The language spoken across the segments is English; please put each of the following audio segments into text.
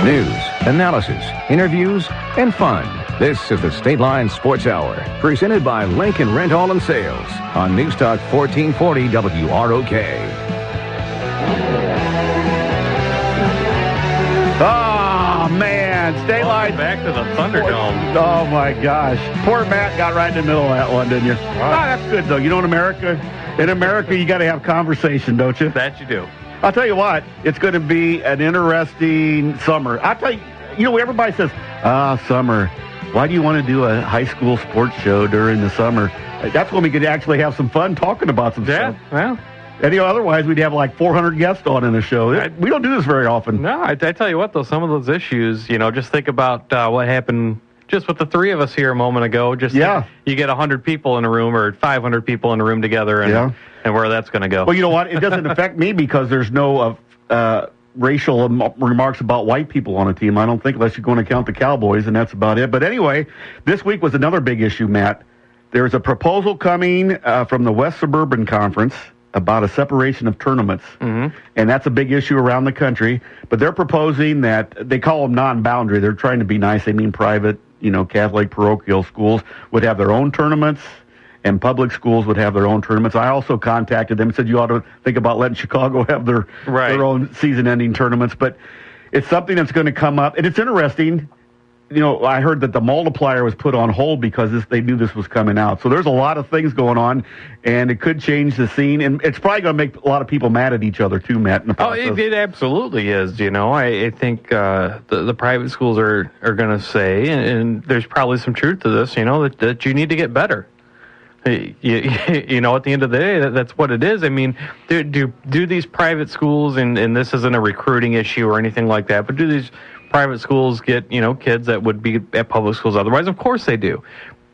News, analysis, interviews, and fun. This is the State Line Sports Hour, presented by Lincoln Rental and Sales on News Talk 1440 WROK. Oh, man. State Line. Back to the Thunderdome. Oh, my gosh. Poor Matt got right in the middle of that one, didn't you? Oh, that's good, though. You know, in America, you got to have conversation, don't you? That you do. I'll tell you what, it's going to be an interesting summer. I'll tell you, everybody says, summer. Why do you want to do a high school sports show during the summer? That's when we could actually have some fun talking about some stuff. Well. And, otherwise we'd have like 400 guests on in the show. We don't do this very often. No, I tell you what, though, some of those issues, just think about what happened just with the three of us here a moment ago. You get 100 people in a room or 500 people in a room together and where that's going to go. Well, you know what? It doesn't affect me because there's no racial remarks about white people on a team, I don't think, unless you're going to count the Cowboys, and that's about it. But anyway, this week was another big issue, Matt. There's a proposal coming from the West Suburban Conference about a separation of tournaments, and that's a big issue around the country. But they're proposing that they call them non-boundary. They're trying to be nice. They mean private, Catholic parochial schools would have their own tournaments, and public schools would have their own tournaments. I also contacted them and said you ought to think about letting Chicago have their own season-ending tournaments. But it's something that's going to come up, and it's interesting. I heard that the multiplier was put on hold because they knew this was coming out. So there's a lot of things going on, and it could change the scene. And it's probably going to make a lot of people mad at each other, too, Matt. It absolutely is. I think the private schools are going to say, and there's probably some truth to this, that you need to get better. At the end of the day, that's what it is. I mean, do these private schools, and this isn't a recruiting issue or anything like that, but do these private schools get, kids that would be at public schools otherwise? Of course they do.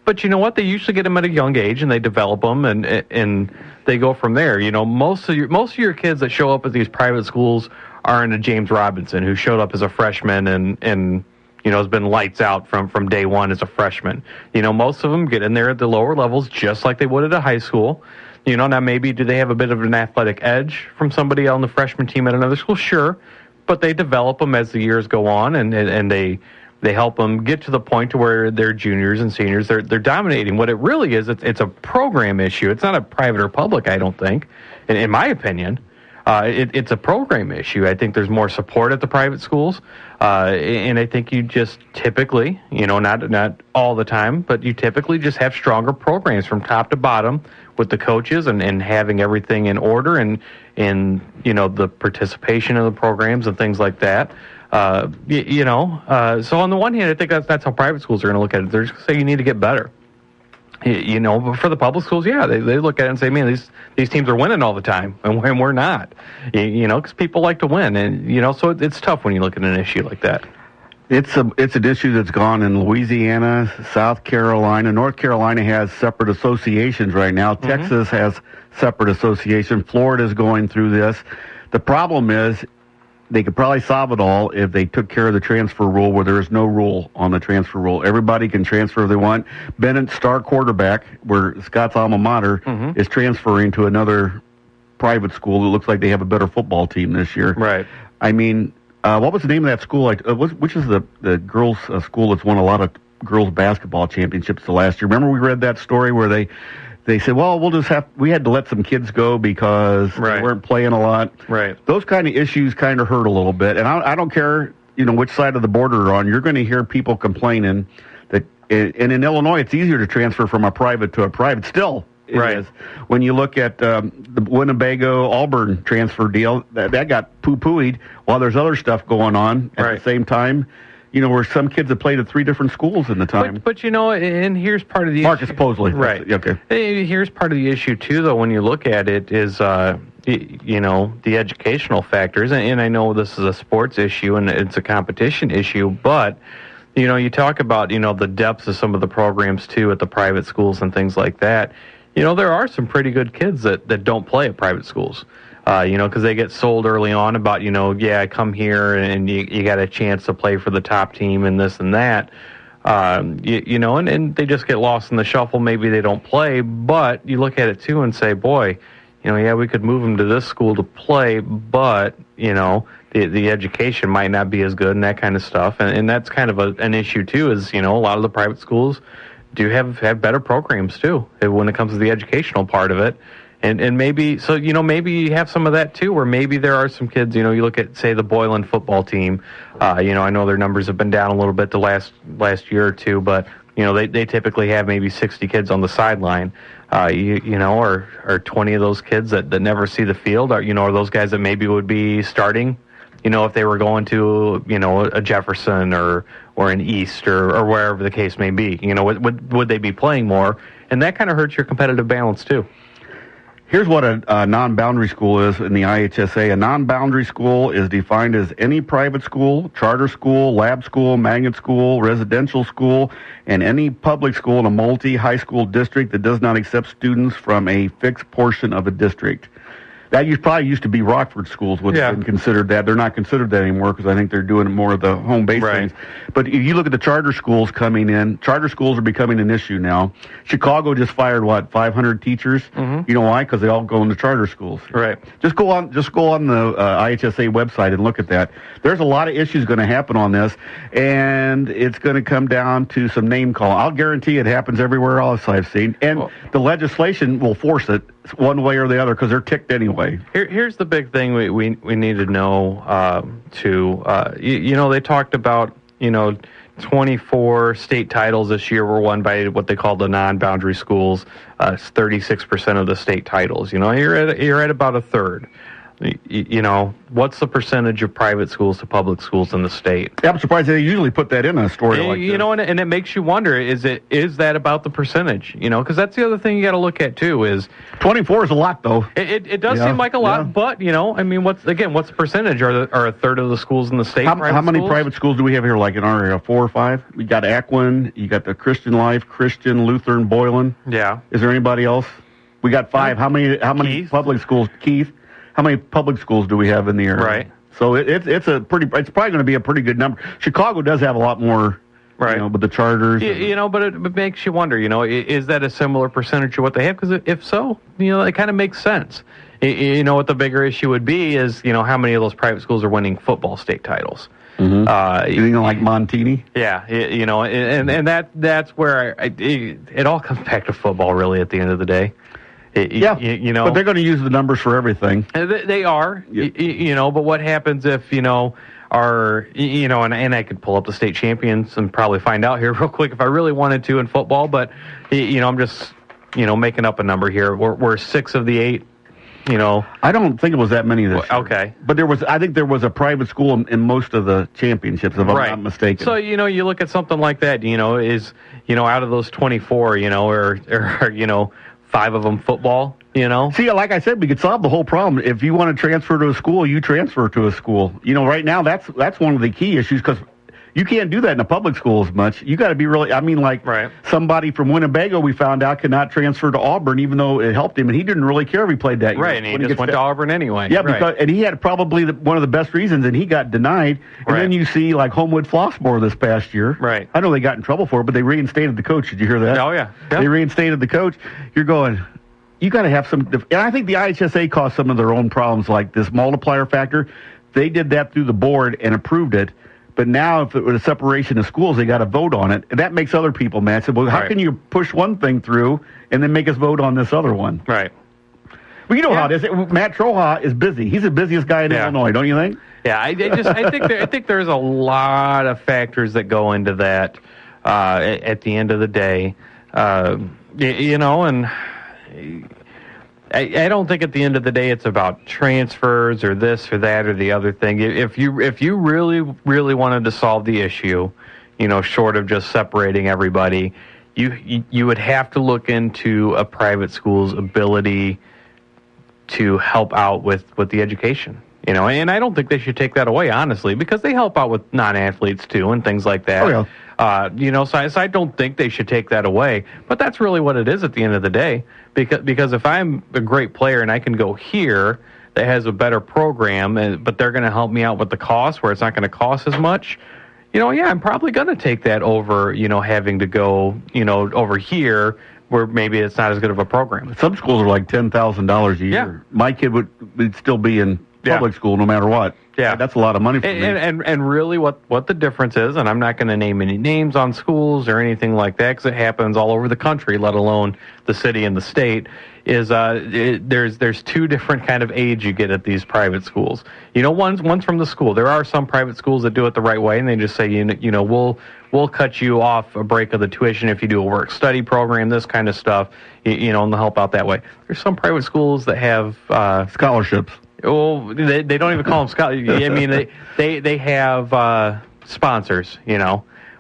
But you know what? They usually get them at a young age, and they develop them, and they go from there. Most of your kids that show up at these private schools aren't a James Robinson who showed up as a freshman and has been lights out from day one as a freshman. Most of them get in there at the lower levels just like they would at a high school. Now maybe do they have a bit of an athletic edge from somebody on the freshman team at another school? Sure. But they develop them as the years go on, and they help them get to the point to where they're juniors and seniors. They're dominating. What it really is, it's a program issue. It's not a private or public, I don't think, in my opinion. It's a program issue. I think there's more support at the private schools, and I think you just typically, not all the time, but you typically just have stronger programs from top to bottom with the coaches and having everything in order and the participation of the programs and things like that. So on the one hand, I think that's how private schools are going to look at it. They're just going to say you need to get better. But for the public schools, they look at it and say, man, these teams are winning all the time, and we're not. Because people like to win, and so it's tough when you look at an issue like that. It's an issue that's gone in Louisiana, South Carolina. North Carolina has separate associations right now. Texas has separate association. Florida's going through this. The problem is they could probably solve it all if they took care of the transfer rule, where there is no rule on the transfer rule. Everybody can transfer if they want. Bennett, star quarterback, where Scott's alma mater, is transferring to another private school. It looks like they have a better football team this year. Right. I mean, what was the name of that school? Which is the girls' school that's won a lot of girls' basketball championships the last year? Remember we read that story where they said, well, we had to let some kids go because they weren't playing a lot. Right. Those kind of issues kind of hurt a little bit. And I don't care, which side of the border you're on. You're going to hear people complaining that, and in Illinois, it's easier to transfer from a private to a private. Still, it is. When you look at the Winnebago-Auburn transfer deal, that got poo-pooed while there's other stuff going on at the same time. Where some kids have played at 3 different schools in the time. But and here's part of the Marcus issue. Posley. Right. Okay. Here's part of the issue, too, though, when you look at it, is, the educational factors. And I know this is a sports issue and it's a competition issue, but, you talk about, the depths of some of the programs, too, at the private schools and things like that. There are some pretty good kids that don't play at private schools. Because they get sold early on about, come here and you got a chance to play for the top team and this and that. And they just get lost in the shuffle. Maybe they don't play, but you look at it too and say, boy, we could move them to this school to play, but, the education might not be as good and that kind of stuff. And that's kind of an issue, too, is, a lot of the private schools do have better programs, too, when it comes to the educational part of it. And maybe, so, maybe you have some of that, too, where maybe there are some kids, you look at, say, the Boylan football team. I know their numbers have been down a little bit the last year or two, but, they typically have maybe 60 kids on the sideline. Or 20 of those kids that never see the field, are those guys that maybe would be starting, if they were going to, a Jefferson or an East or wherever the case may be. Would they be playing more? And that kind of hurts your competitive balance, too. Here's what a non-boundary school is in the IHSA. A non-boundary school is defined as any private school, charter school, lab school, magnet school, residential school, and any public school in a multi-high school district that does not accept students from a fixed portion of a district. That probably used to be Rockford schools would have been considered that. They're not considered that anymore because I think they're doing more of the home base things. But if you look at the charter schools coming in, charter schools are becoming an issue now. Chicago just fired 500 teachers. Mm-hmm. You know why? Because they all go into charter schools. Right. Just go on the IHSA website and look at that. There's a lot of issues going to happen on this, and it's going to come down to some name calling. I'll guarantee it happens everywhere else I've seen, and the legislation will force it one way or the other because they're ticked anyway. Here's the big thing we need to know, they talked about, 24 state titles this year were won by what they call the non-boundary schools. It's 36% of the state titles. You're at about a third. What's the percentage of private schools to public schools in the state? Yeah, I'm surprised they usually put that in a story like this. And it makes you wonder, is that about the percentage? Because that's the other thing you got to look at, too, is... 24 is a lot, though. It does seem like a lot, but, what's the percentage? Are a third of the schools in the state How many private schools do we have here, like in our area, 4 or 5? We got Ackwen, you got the Christian Life, Christian, Lutheran, Boylan. Yeah. Is there anybody else? We got 5. How many Keith? Public schools? Keith? How many public schools do we have in the area? Right. So it's probably going to be a pretty good number. Chicago does have a lot more, with the charters. But it makes you wonder, is that a similar percentage of what they have? Because if so, it kind of makes sense. What the bigger issue would be is, how many of those private schools are winning football state titles. Mm-hmm. Like Montini? Yeah, and that's where it all comes back to football, really, at the end of the day. But they're going to use the numbers for everything. They are, but what happens if, and I could pull up the state champions and probably find out here real quick if I really wanted to in football, but, I'm just, making up a number here. We're 6 of the 8, I don't think it was that many this year. Okay. But I think there was a private school in most of the championships, if I'm not mistaken. So, you look at something like that, is, out of those 24, or 5 of them football, See, like I said, we could solve the whole problem. If you want to transfer to a school, you transfer to a school. Right now, that's one of the key issues because you can't do that in a public school as much. You got to be really, somebody from Winnebago we found out cannot transfer to Auburn even though it helped him, and he didn't really care if he played that year. Right, and he just went to Auburn anyway. Yeah, and he had probably one of the best reasons, and he got denied. And then you see, like, Homewood Flossmoor this past year. Right. I know they got in trouble for it, but they reinstated the coach. Did you hear that? Oh, yeah. They reinstated the coach. You're going... You got to have some, and I think the IHSA caused some of their own problems, like this multiplier factor. They did that through the board and approved it, but now if it was a separation of schools, they got to vote on it, and that makes other people mad. So, well, how can you push one thing through and then make us vote on this other one? Right. Well, you know how it is. Matt Troha is busy. He's the busiest guy in Illinois, don't you think? Yeah, I think there's a lot of factors that go into that at the end of the day, and. I don't think at the end of the day it's about transfers or this or that or the other thing. If you really, really wanted to solve the issue, short of just separating everybody, you would have to look into a private school's ability to help out with the education. And I don't think they should take that away, honestly, because they help out with non-athletes too and things like that. Oh, yeah. So I don't think they should take that away. But that's really what it is at the end of the day. Because if I'm a great player and I can go here that has a better program, but they're going to help me out with the cost where it's not going to cost as much, I'm probably going to take that over, having to go, over here where maybe it's not as good of a program. Some schools are like $10,000 a year. Yeah. My kid would still be in public school no matter what. Yeah. That's a lot of money for me. And really what the difference is, and I'm not going to name any names on schools or anything like that because it happens all over the country, let alone the city and the state, is there's two different kind of age you get at these private schools. One's from the school. There are some private schools that do it the right way, and they just say, we'll cut you off a break of the tuition if you do a work-study program, this kind of stuff, and they'll help out that way. There's some private schools that have scholarships. Well, they don't even call them scholarships. I mean, they have sponsors,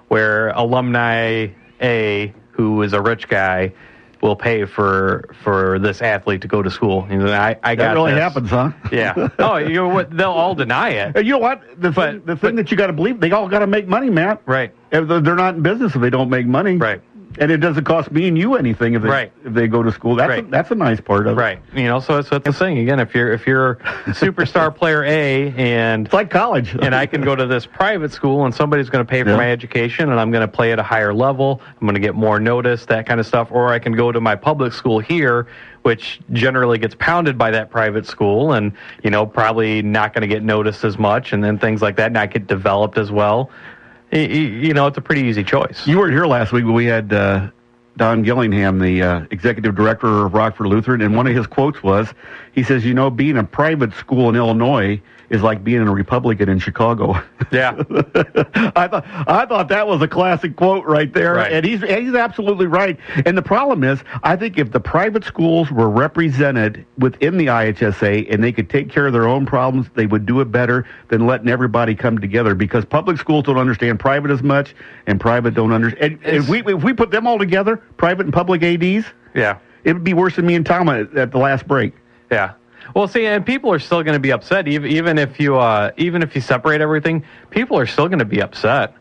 where alumni A, who is a rich guy, will pay for this athlete to go to school. I got that really this. happens, huh? Yeah. Oh, they'll all deny it. You know what? The thing that you got to believe, they all got to make money, Matt. Right. If they're not in business if they don't make money. Right. And it doesn't cost me and you anything if they go to school. That's a nice part of it. Right. So it's the thing. Again, if you're superstar player A and it's like college, and I can go to this private school and somebody's going to pay for my education and I'm going to play at a higher level, I'm going to get more notice, that kind of stuff, or I can go to my public school here, which generally gets pounded by that private school and, probably not going to get noticed as much and then things like that not get developed as well. It's a pretty easy choice. You weren't here last week, but we had Don Gillingham, the executive director of Rockford Lutheran, and one of his quotes was, he says, being a private school in Illinois is like being a Republican in Chicago. Yeah. I thought that was a classic quote right there. Right. And he's absolutely right. And the problem is, I think if the private schools were represented within the IHSA and they could take care of their own problems, they would do it better than letting everybody come together, because public schools don't understand private as much and private don't understand. If we put them all together, private and public ADs, yeah, it would be worse than me and Tom at the last break. Yeah. Well, see, and people are still going to be upset, even if you separate everything. People are still going to be upset.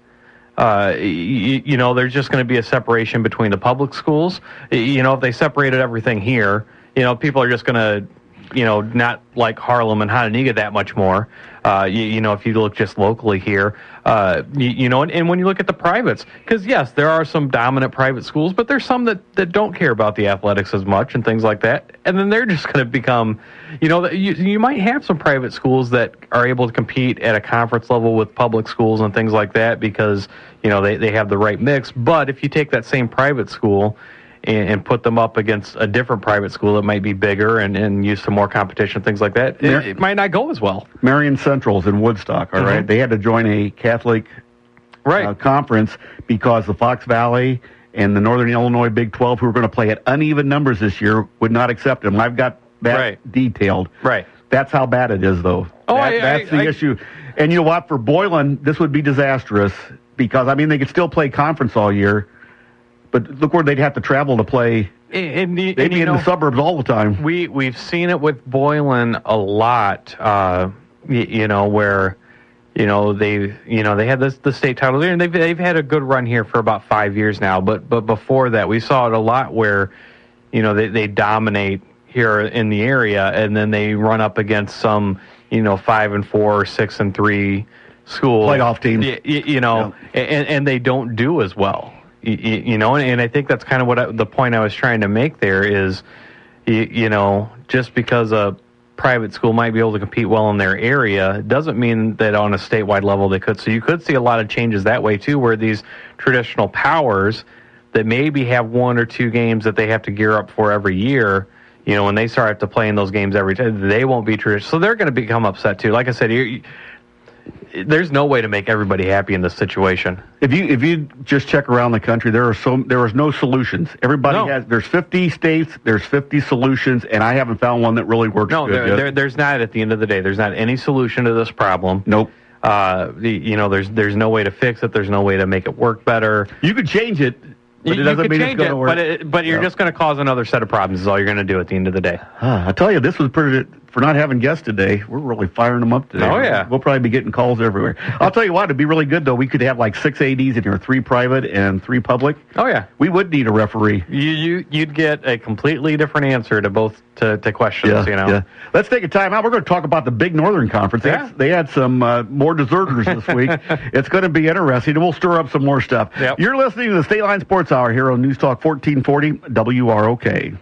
There's just going to be a separation between the public schools. If they separated everything here, people are just going to, not like Harlem and Hononegah that much more. If you look just locally here, and when you look at the privates, because yes, there are some dominant private schools, but there's some that don't care about the athletics as much and things like that. And then they're just going to become, you might have some private schools that are able to compete at a conference level with public schools and things like that because, they have the right mix. But if you take that same private school and put them up against a different private school that might be bigger and use some more competition, things like that, it might not go as well. Marion Central's in Woodstock, all right? They had to join a Catholic conference because the Fox Valley and the Northern Illinois Big 12, who were going to play at uneven numbers this year, would not accept them. I've got that detailed. Right. That's how bad it is, though. That's the issue. And you know what? For Boylan, this would be disastrous because, they could still play conference all year, but look where they'd have to travel to play. They'd be in the suburbs all the time. We've seen it with Boylan a lot, where they had the state title there, and they've had a good run here for about 5 years now. But before that, we saw it a lot where they dominate here in the area, and then they run up against some 5-4 or 6-3 school playoff teams. And they don't do as well. And I think that's kind of what the point I was trying to make there is, just because a private school might be able to compete well in their area doesn't mean that on a statewide level they could. So you could see a lot of changes that way too, where these traditional powers that maybe have 1 or 2 games that they have to gear up for every year, when they start to play in those games every time, they won't be traditional. So they're going to become upset too. Like I said, there's no way to make everybody happy in this situation. If you just check around the country, there is no solutions. There's 50 states, there's 50 solutions, and I haven't found one that really works. No, there's not. At the end of the day, there's not any solution to this problem. Nope. There's no way to fix it. There's no way to make it work better. You could change it, but it doesn't mean it's going to work. But you're just going to cause another set of problems. Is all you're going to do at the end of the day. I tell you, this was for not having guests today. We're really firing them up today. Oh, yeah. We'll probably be getting calls everywhere. I'll tell you what, it'd be really good, though. We could have like 6 ADs in here, 3 private and 3 public. Oh, yeah. We would need a referee. You'd get a completely different answer to both to questions, Yeah. Let's take a time out. We're going to talk about the Big Northern Conference. Yeah. They had some more deserters this week. It's going to be interesting, and we'll stir up some more stuff. Yep. You're listening to the State Line Sports Hour here on News Talk 1440 WROK.